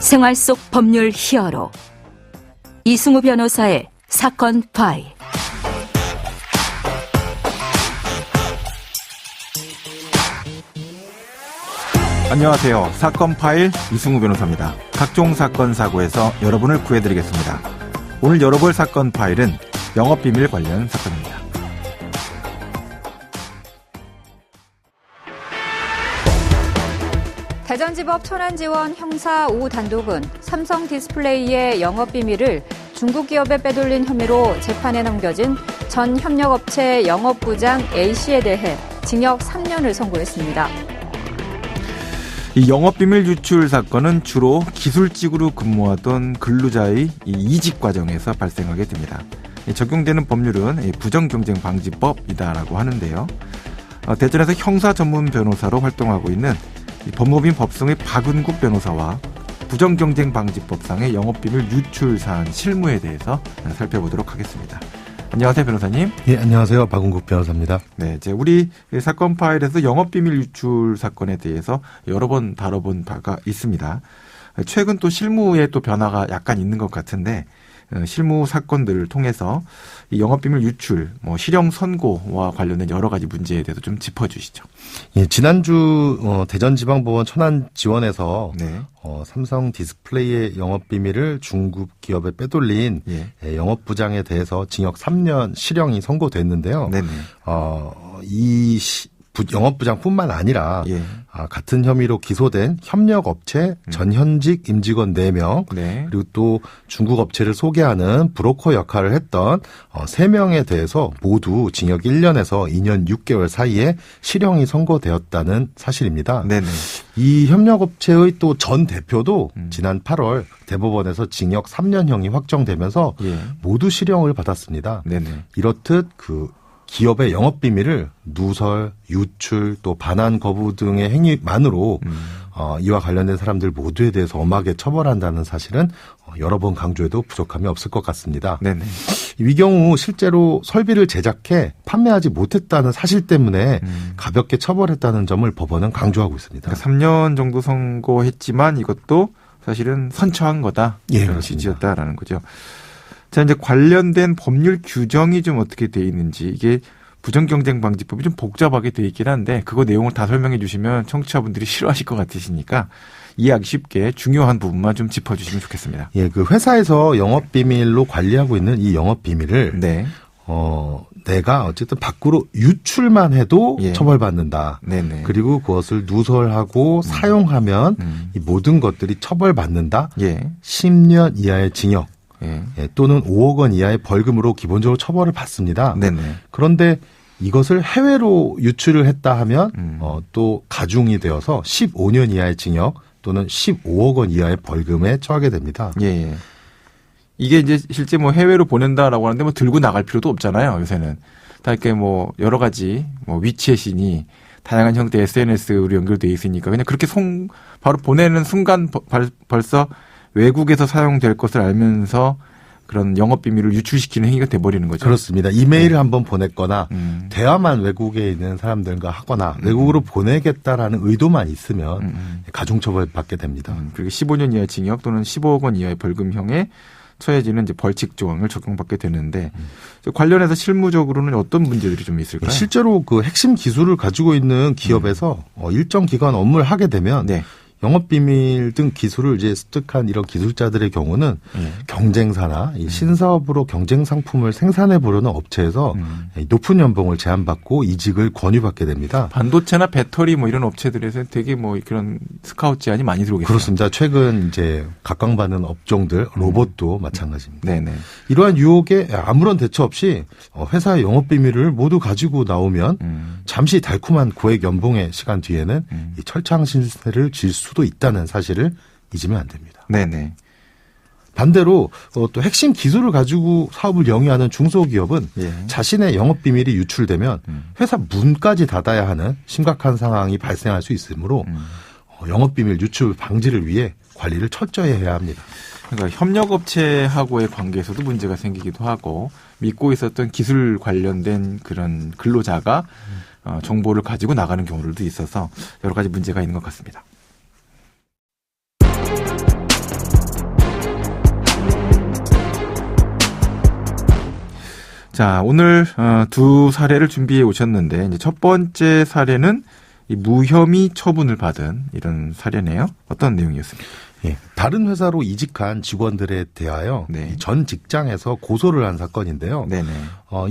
생활 속 법률 히어로 이승우 변호사의 사건 파일. 안녕하세요. 사건 파일 이승우 변호사입니다. 각종 사건 사고에서 여러분을 구해드리겠습니다. 오늘 열어볼 사건 파일은 영업비밀 관련 사건입니다. 대전지법 천안지원 형사 5단독은 삼성 디스플레이의 영업비밀을 중국 기업에 빼돌린 혐의로 재판에 넘겨진 전 협력업체 영업부장 A씨에 대해 징역 3년을 선고했습니다. 이 영업비밀 유출 사건은 주로 기술직으로 근무하던 근로자의 이직 과정에서 발생하게 됩니다. 적용되는 법률은 부정경쟁방지법이다라고 하는데요. 대전에서 형사 전문 변호사로 활동하고 있는 법무법인 법성의 박은국 변호사와 부정경쟁방지법상의 영업비밀 유출 사안 실무에 대해서 살펴보도록 하겠습니다. 안녕하세요, 변호사님. 예, 안녕하세요. 박은국 변호사입니다. 네, 이제 우리 사건 파일에서 영업비밀 유출 사건에 대해서 여러 번 다뤄본 바가 있습니다. 최근 또 실무에 또 변화가 약간 있는 것 같은데, 실무 사건들을 통해서 이 영업비밀 유출, 실형 선고와 관련된 여러 가지 문제에 대해서 좀 짚어주시죠. 예, 지난주 대전지방법원 천안지원에서 네. 삼성 디스플레이의 영업비밀을 중국 기업에 빼돌린 영업부장에 대해서 징역 3년 실형이 선고됐는데요. 네네. 영업부장뿐만 아니라 같은 혐의로 기소된 협력업체 전현직 임직원 4명 네. 그리고 또 중국 업체를 소개하는 브로커 역할을 했던 3명에 대해서 모두 징역 1년에서 2년 6개월 사이에 실형이 선고되었다는 사실입니다. 네네. 이 협력업체의 또 전 대표도 지난 8월 대법원에서 징역 3년형이 확정되면서 모두 실형을 받았습니다. 네네. 이렇듯 기업의 영업비밀을 누설, 유출, 또 반환 거부 등의 행위만으로 이와 관련된 사람들 모두에 대해서 엄하게 처벌한다는 사실은 여러 번 강조해도 부족함이 없을 것 같습니다. 네네. 이 경우 실제로 설비를 제작해 판매하지 못했다는 사실 때문에 가볍게 처벌했다는 점을 법원은 강조하고 있습니다. 그러니까 3년 정도 선고했지만 이것도 사실은 선처한 거다. 예, 그런 취지였다라는 거죠. 자, 이제 관련된 법률 규정이 좀 어떻게 돼 있는지, 이게 부정경쟁방지법이 좀 복잡하게 돼 있긴 한데 그거 내용을 다 설명해 주시면 청취자분들이 싫어하실 것 같으시니까 이해하기 쉽게 중요한 부분만 좀 짚어주시면 좋겠습니다. 예, 회사에서 영업비밀로 관리하고 있는 이 영업비밀을 내가 어쨌든 밖으로 유출만 해도 처벌받는다. 네네. 그리고 그것을 누설하고 사용하면 이 모든 것들이 처벌받는다. 10년 이하의 징역. 또는 5억 원 이하의 벌금으로 기본적으로 처벌을 받습니다. 네네. 그런데 이것을 해외로 유출을 했다 하면 또 가중이 되어서 15년 이하의 징역 또는 15억 원 이하의 벌금에 처하게 됩니다. 예. 이게 이제 실제 해외로 보낸다라고 하는데 들고 나갈 필요도 없잖아요. 요새는 다 이렇게 여러 가지 위치의 신이 다양한 형태의 SNS로 연결돼 있으니까 그냥 그렇게 바로 보내는 순간 벌써 외국에서 사용될 것을 알면서 그런 영업비밀을 유출시키는 행위가 돼버리는 거죠. 그렇습니다. 이메일을 한번 보냈거나 대화만 외국에 있는 사람들과 하거나 외국으로 보내겠다라는 의도만 있으면 가중처벌 받게 됩니다. 그리고 15년 이하의 징역 또는 15억 원 이하의 벌금형에 처해지는 이제 벌칙 조항을 적용받게 되는데 관련해서 실무적으로는 어떤 문제들이 좀 있을까요? 실제로 핵심 기술을 가지고 있는 기업에서 일정 기간 업무를 하게 되면 영업비밀 등 기술을 이제 습득한 이런 기술자들의 경우는 경쟁사나 이 신사업으로 경쟁 상품을 생산해 보려는 업체에서 높은 연봉을 제안받고 이직을 권유받게 됩니다. 반도체나 배터리 이런 업체들에서 되게 그런 스카우트 제안이 많이 들어오겠어요. 그렇습니다. 최근 이제 각광받는 업종들 로봇도 마찬가지입니다. 네네. 이러한 유혹에 아무런 대처 없이 회사의 영업비밀을 모두 가지고 나오면 잠시 달콤한 고액 연봉의 시간 뒤에는 이 철창 신세를 질 수도 있다는 사실을 잊으면 안 됩니다. 네네. 반대로 또 핵심 기술을 가지고 사업을 영위하는 중소기업은 자신의 영업비밀이 유출되면 회사 문까지 닫아야 하는 심각한 상황이 발생할 수 있으므로 영업비밀 유출 방지를 위해 관리를 철저히 해야 합니다. 그러니까 협력업체하고의 관계에서도 문제가 생기기도 하고 믿고 있었던 기술 관련된 그런 근로자가 정보를 가지고 나가는 경우들도 있어서 여러 가지 문제가 있는 것 같습니다. 자, 오늘 두 사례를 준비해 오셨는데 이제 첫 번째 사례는 이 무혐의 처분을 받은 이런 사례네요. 어떤 내용이었습니까? 예, 다른 회사로 이직한 직원들에 대하여 네. 전 직장에서 고소를 한 사건인데요. 네네.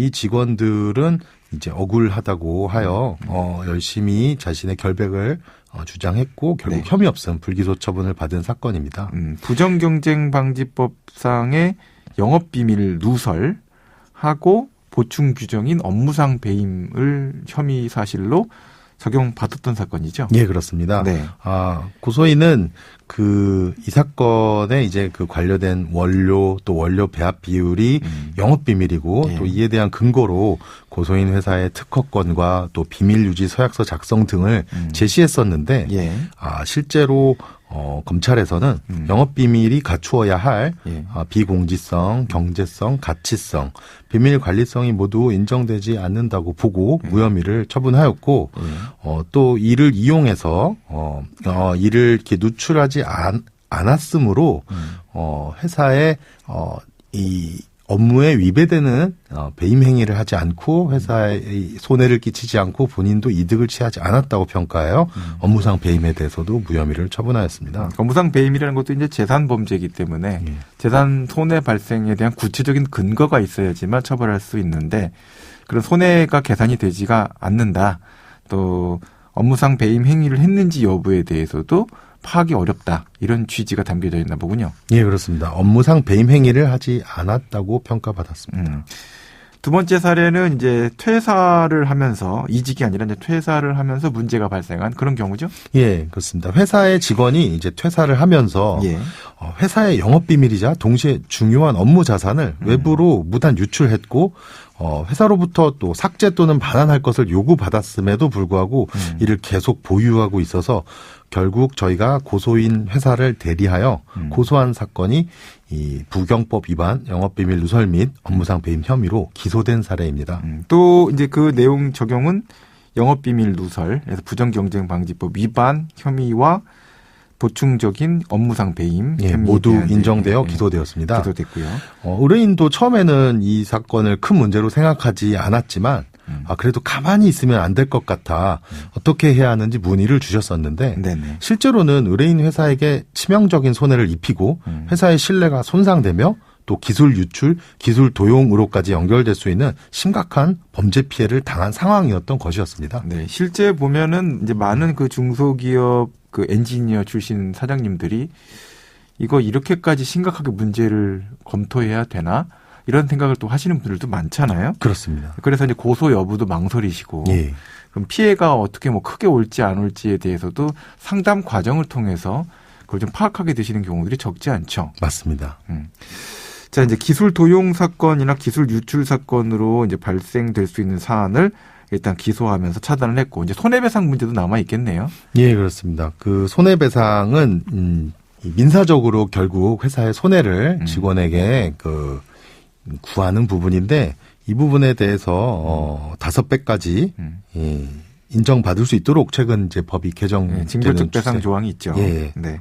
이 직원들은 이제 억울하다고 하여 열심히 자신의 결백을 주장했고 결국 네. 혐의 없음 불기소 처분을 받은 사건입니다. 부정경쟁방지법상의 영업비밀 누설하고 보충 규정인 업무상 배임을 혐의 사실로 적용받았던 사건이죠. 예, 그렇습니다. 네. 고소인은 이 사건에 이제 그 관련된 원료 또 원료 배합 비율이 영업 비밀이고 예. 또 이에 대한 근거로 고소인 회사의 특허권과 또 비밀 유지 서약서 작성 등을 제시했었는데 예. 실제로 검찰에서는 영업 비밀이 갖추어야 할 예. 비공지성, 경제성, 가치성, 비밀 관리성이 모두 인정되지 않는다고 보고 무혐의를 처분하였고 또 이를 이용해서 이를 이렇게 누출하지 않았으므로 회사의 이 업무에 위배되는 배임 행위를 하지 않고 회사에 손해를 끼치지 않고 본인도 이득을 취하지 않았다고 평가하여 업무상 배임에 대해서도 무혐의를 처분하였습니다. 업무상 배임이라는 것도 이제 재산 범죄이기 때문에 재산 손해 발생에 대한 구체적인 근거가 있어야지만 처벌할 수 있는데 그런 손해가 계산이 되지가 않는다. 또 업무상 배임 행위를 했는지 여부에 대해서도 파악이 어렵다. 이런 취지가 담겨져 있나 보군요. 예, 그렇습니다. 업무상 배임 행위를 하지 않았다고 평가받았습니다. 두 번째 사례는 이제 퇴사를 하면서 이직이 아니라 이제 퇴사를 하면서 문제가 발생한 그런 경우죠? 예, 그렇습니다. 회사의 직원이 이제 퇴사를 하면서 예. 회사의 영업 비밀이자 동시에 중요한 업무 자산을 외부로 무단 유출했고 회사로부터 또 삭제 또는 반환할 것을 요구받았음에도 불구하고 이를 계속 보유하고 있어서 결국 저희가 고소인 회사를 대리하여 고소한 사건이 이 부경법 위반, 영업비밀 누설 및 업무상 배임 혐의로 기소된 사례입니다. 또 이제 그 내용 적용은 영업비밀 누설에서 부정경쟁방지법 위반 혐의와 보충적인 업무상 배임 혐의 모두 인정되어 기소되었습니다. 기소됐고요. 의뢰인도 처음에는 이 사건을 큰 문제로 생각하지 않았지만 그래도 가만히 있으면 안 될 것 같아 어떻게 해야 하는지 문의를 주셨었는데 네네. 실제로는 의뢰인 회사에게 치명적인 손해를 입히고 회사의 신뢰가 손상되며 또 기술 유출, 기술 도용으로까지 연결될 수 있는 심각한 범죄 피해를 당한 상황이었던 것이었습니다. 네, 실제 보면은 이제 많은 그 중소기업 그 엔지니어 출신 사장님들이 이거 이렇게까지 심각하게 문제를 검토해야 되나? 이런 생각을 또 하시는 분들도 많잖아요. 그렇습니다. 그래서 이제 고소 여부도 망설이시고 예. 그럼 피해가 어떻게 뭐 크게 올지 안 올지에 대해서도 상담 과정을 통해서 그걸 좀 파악하게 되시는 경우들이 적지 않죠. 맞습니다. 자, 이제 기술 도용 사건이나 기술 유출 사건으로 이제 발생될 수 있는 사안을 일단 기소하면서 차단을 했고 이제 손해배상 문제도 남아 있겠네요. 예, 그렇습니다. 그 손해배상은 민사적으로 결국 회사의 손해를 직원에게 구하는 부분인데 이 부분에 대해서 5배까지 인정받을 수 있도록 최근 이제 법이 개정되는 징벌적 배상 조항이 있죠. 예. 네.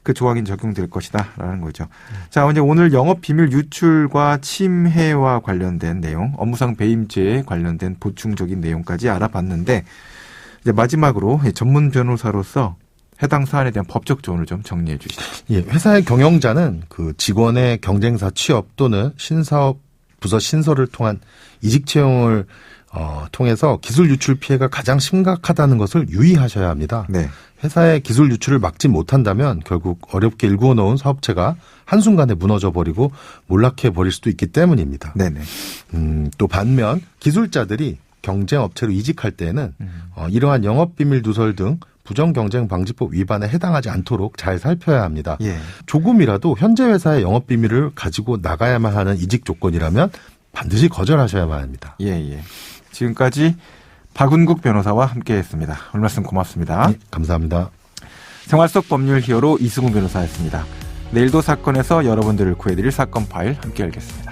그 조항이 적용될 것이다라는 거죠. 자, 이제 오늘 영업 비밀 유출과 침해와 관련된 내용, 업무상 배임죄에 관련된 보충적인 내용까지 알아봤는데 이제 마지막으로 전문 변호사로서 해당 사안에 대한 법적 조언을 좀 정리해 주시죠. 예, 회사의 경영자는 그 직원의 경쟁사 취업 또는 신사업 부서 신설을 통한 이직 채용을 통해서 기술 유출 피해가 가장 심각하다는 것을 유의하셔야 합니다. 네. 회사의 기술 유출을 막지 못한다면 결국 어렵게 일구어 놓은 사업체가 한순간에 무너져 버리고 몰락해 버릴 수도 있기 때문입니다. 네네. 또 반면 기술자들이 경쟁 업체로 이직할 때에는 이러한 영업비밀 누설 등 부정경쟁방지법 위반에 해당하지 않도록 잘 살펴야 합니다. 예. 조금이라도 현재 회사의 영업비밀을 가지고 나가야만 하는 이직 조건이라면 반드시 거절하셔야만 합니다. 예. 지금까지 박운국 변호사와 함께했습니다. 오늘 말씀 고맙습니다. 네, 감사합니다. 생활 속 법률 히어로 이승우 변호사였습니다. 내일도 사건에서 여러분들을 구해드릴 사건 파일 함께 열겠습니다.